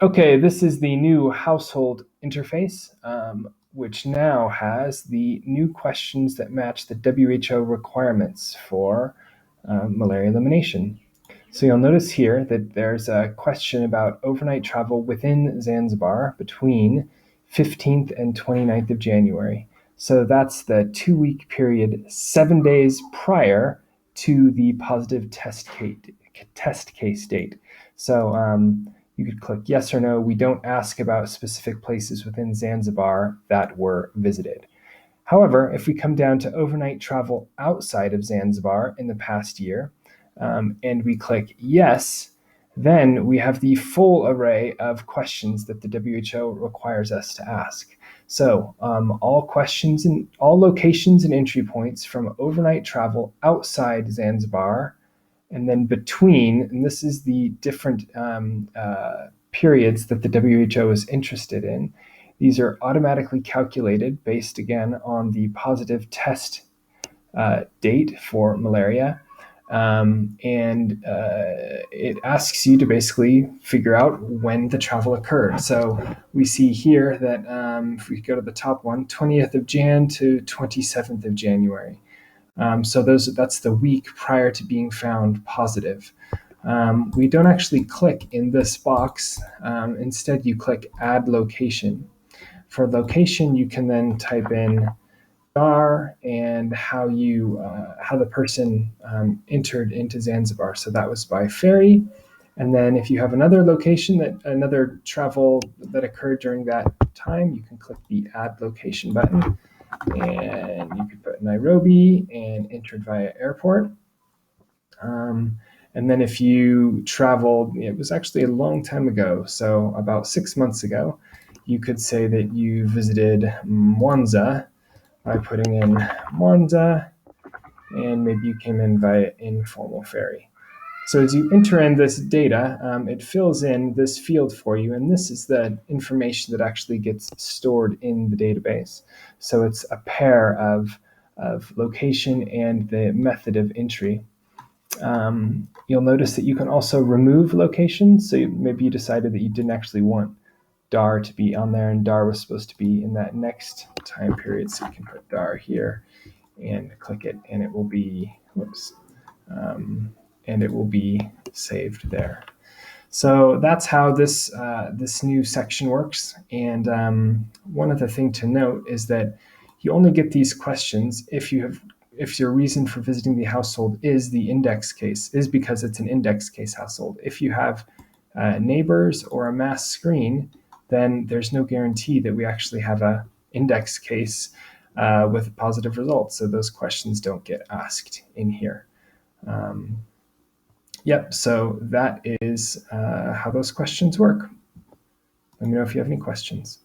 Okay, this is the new household interface, which now has the new questions that match the WHO requirements for malaria elimination. So you'll notice here that there's a question about overnight travel within Zanzibar between 15th and 29th of January. So that's the 2 week period, 7 days prior to the positive test case date. So you could click yes or no. We don't ask about specific places within Zanzibar that were visited. However, if we come down to overnight travel outside of Zanzibar in the past year, and we click yes, then we have the full array of questions that the WHO requires us to ask. So all questions and all locations and entry points from overnight travel outside Zanzibar, and then between, and this is the different periods that the WHO is interested in. These are automatically calculated based again on the positive test date for malaria. And it asks you to basically figure out when the travel occurred. So we see here that if we go to the top one, 20th of Jan to 27th of January. So that's the week prior to being found positive. We don't actually click in this box. Instead, you click Add Location. For location, you can then type in Dar and how the person entered into Zanzibar. So that was by ferry. And then if you have another another travel that occurred during that time, you can click the Add Location button, and you could put Nairobi and entered via airport. And then if you traveled, it was actually a long time ago, so about 6 months ago, you could say that you visited Mwanza by putting in Mwanza, and maybe you came in via informal ferry. So as you enter in this data, it fills in this field for you, and this is the information that actually gets stored in the database. So it's a pair of location and the method of entry. You'll notice that you can also remove locations. So maybe you decided that you didn't actually want Dar to be on there, and Dar was supposed to be in that next time period. So you can put Dar here and click it, and it will be, and it will be saved there. So that's how this new section works. And one other thing to note is that you only get these questions if your reason for visiting the household is the index case, is because it's an index case household. If you have neighbors or a mass screen, then there's no guarantee that we actually have a index case with positive results. So those questions don't get asked in here. Yep, so that is how those questions work. Let me know if you have any questions.